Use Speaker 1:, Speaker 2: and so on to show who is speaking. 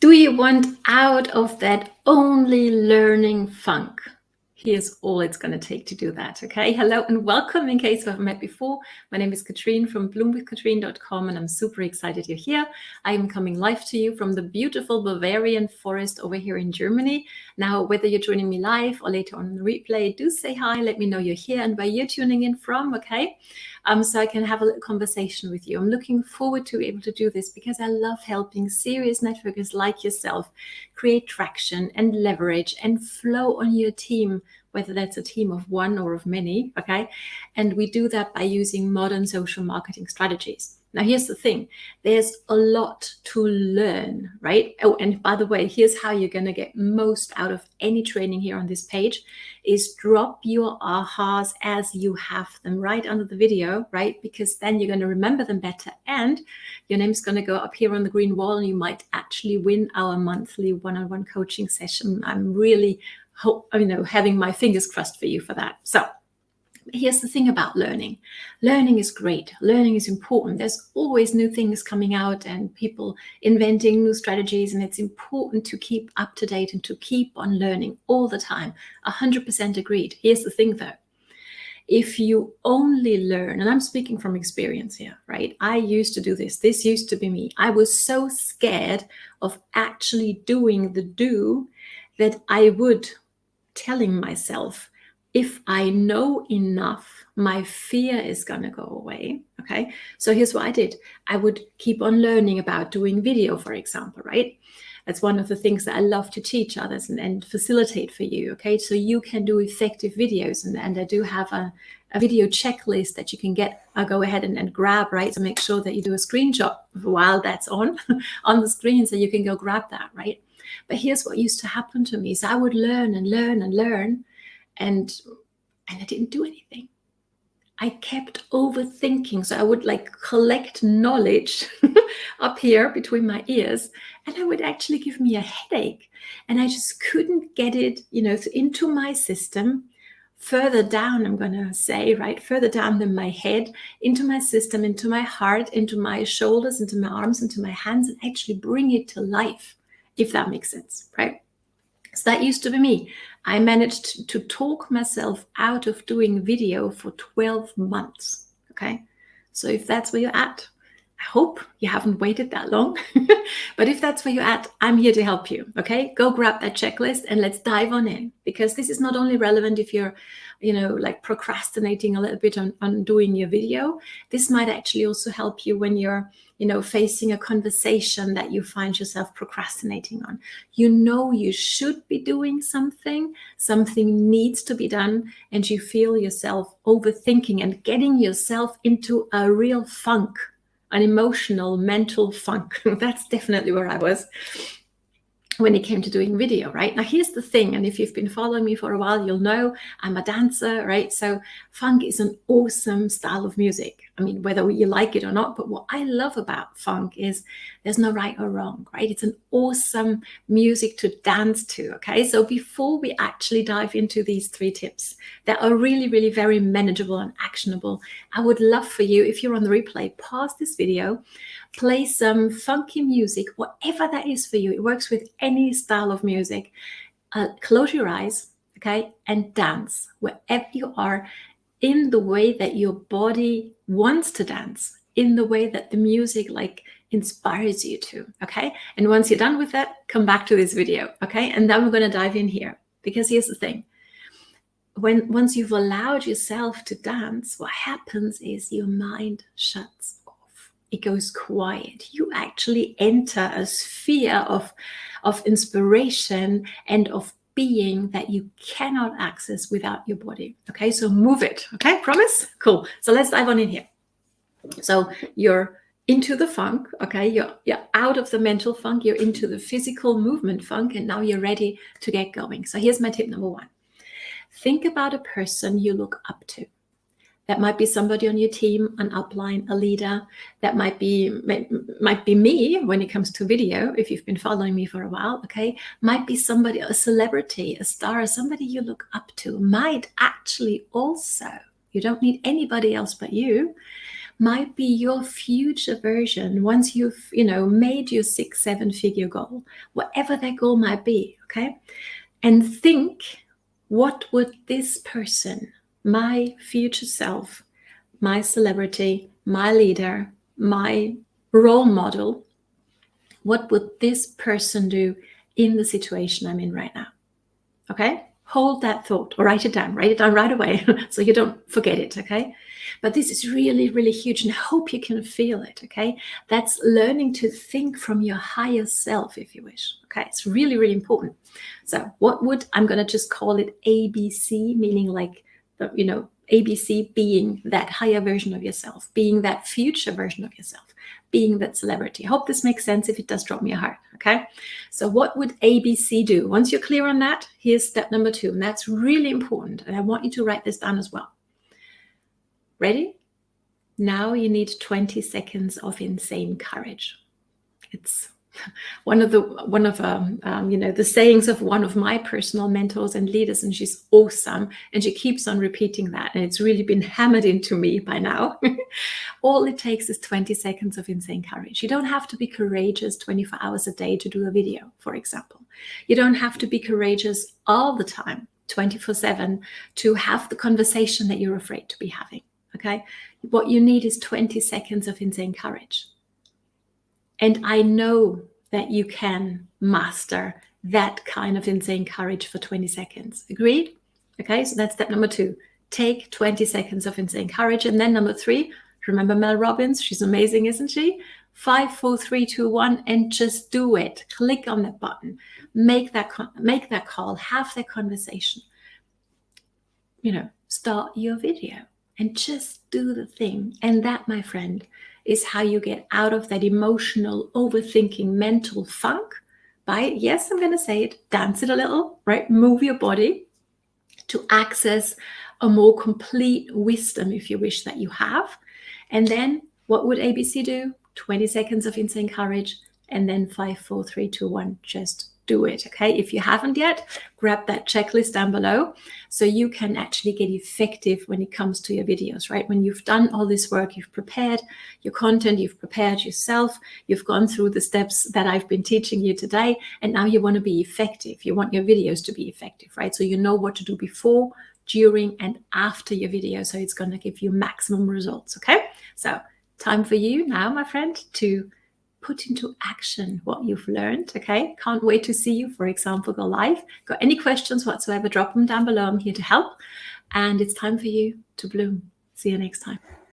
Speaker 1: Do you want out of that only learning funk? Here's all it's going to take to do that. Okay. Hello and welcome. In case we haven't met before, my name is Katrin from bloomwithkatrin.com, and I'm super excited you're here. I am coming live to you from the beautiful Bavarian forest over here in Germany. Now, whether you're joining me live or later on the replay, do say hi. Let me know you're here and where you're tuning in from. Okay. So I can have a little conversation with you. I'm looking forward to be able to do this because I love helping serious networkers like yourself create traction and leverage and flow on your team, whether that's a team of one or of many, okay? And we do that by using modern social marketing strategies. Now, here's the thing. There's a lot to learn, right? Oh, and by the way, here's how you're going to get most out of any training here on this page is drop your ahas as you have them right under the video, right? Because then you're going to remember them better and your name's going to go up here on the green wall and you might actually win our monthly one-on-one coaching session. I'm really having my fingers crossed for you for that. So here's the thing about learning. Learning is great. Learning is important. There's always new things coming out and people inventing new strategies, and it's important to keep up to date and to keep on learning all the time. 100% agreed. Here's the thing though. If you only learn, and I'm speaking from experience here, right? I used to do this. This used to be me. I was so scared of actually doing the do that I would telling myself, if I know enough, my fear is going to go away. Okay. So here's what I did. I would keep on learning about doing video, for example, right? That's one of the things that I love to teach others and facilitate for you. Okay. So you can do effective videos. And I do have a video checklist that you can go ahead and grab, right? So make sure that you do a screenshot while that's on the screen so you can go grab that, right? But here's what used to happen to me. So I would learn and learn and learn. And I didn't do anything. I kept overthinking. So I would collect knowledge up here between my ears, and it would actually give me a headache. And I just couldn't get it, into my system further down, I'm going to say, right? Further down than my head, into my system, into my heart, into my shoulders, into my arms, into my hands, and actually bring it to life, if that makes sense, right? So that used to be me. I managed to talk myself out of doing video for 12 months. Okay. So if that's where you're at, I hope you haven't waited that long. But if that's where you're at, I'm here to help you. Okay. Go grab that checklist and let's dive on in, because this is not only relevant if you're, procrastinating a little bit on doing your video. This might actually also help you when you're, facing a conversation that you find yourself procrastinating on. You should be doing something needs to be done, and you feel yourself overthinking and getting yourself into a real funk, an emotional, mental funk. That's definitely where I was when it came to doing video, right? Now, here's the thing, and if you've been following me for a while, you'll know I'm a dancer, right? So funk is an awesome style of music. I mean, whether you like it or not, but what I love about funk is there's no right or wrong, right? It's an awesome music to dance to, okay? So before we actually dive into these 3 tips that are really, really very manageable and actionable, I would love for you, if you're on the replay, pause this video, play some funky music, whatever that is for you. It works with any style of music. Close your eyes, okay, and dance wherever you are in the way that your body wants to dance, in the way that the music inspires you to, okay? And once you're done with that, come back to this video, okay? And then we're going to dive in here, because here's the thing. Once you've allowed yourself to dance, what happens is your mind shuts off. It goes quiet. You actually enter a sphere of inspiration and of being that you cannot access without your body. Okay, so move it. Okay, promise? Cool. So let's dive on in here. So you're into the funk. Okay, you're out of the mental funk. You're into the physical movement funk, and now you're ready to get going. So here's my tip number 1. Think about a person you look up to. That might be somebody on your team, an upline, a leader. That might be me when it comes to video, if you've been following me for a while, okay? Might be somebody, a celebrity, a star, somebody you look up to. Might actually also, you don't need anybody else but you, might be your future version once you've, made your 6, 7 figure goal, whatever that goal might be, okay? And think, what would this person, my future self, my celebrity, my leader, my role model, what would this person do in the situation I'm in right now? Okay? Hold that thought or write it down right away so you don't forget it, okay? But this is really, really huge, and I hope you can feel it, okay? That's learning to think from your higher self, if you wish, okay? It's really, really important. So I'm going to just call it ABC, meaning like, ABC being that higher version of yourself, being that future version of yourself, being that celebrity. I hope this makes sense. If it does, drop me a heart, okay? So what would ABC do? Once you're clear on that, here's step number 2, and that's really important, and I want you to write this down as well. Ready? Now you need 20 seconds of insane courage. It's one of the sayings of one of my personal mentors and leaders, and she's awesome, and she keeps on repeating that, and it's really been hammered into me by now. All it takes is 20 seconds of insane courage. You don't have to be courageous 24 hours a day to do a video, for example. You don't have to be courageous all the time, 24/7, to have the conversation that you're afraid to be having, okay? What you need is 20 seconds of insane courage. And I know that you can master that kind of insane courage for 20 seconds. Agreed? Okay, so that's step number 2. Take 20 seconds of insane courage. And then number 3, remember Mel Robbins? She's amazing, isn't she? 5, 4, 3, 2, 1, and just do it. Click on that button. Make that call. Have that conversation. Start your video and just do the thing. And that, my friend, is how you get out of that emotional, overthinking, mental funk by, yes, I'm going to say it, dance it a little, right? Move your body to access a more complete wisdom, if you wish, that you have. And then what would ABC do? 20 seconds of insane courage, and then 5, 4, 3, 2, 1, just do it, okay? If you haven't yet, grab that checklist down below so you can actually get effective when it comes to your videos, right? When you've done all this work, you've prepared your content, you've prepared yourself, you've gone through the steps that I've been teaching you today, and now you want to be effective. You want your videos to be effective, right? So you know what to do before, during, and after your video, so it's going to give you maximum results, okay? So time for you now, my friend, to put into action what you've learned, okay? Can't wait to see you, for example, go live. Got any questions whatsoever, drop them down below. I'm here to help. And it's time for you to bloom. See you next time.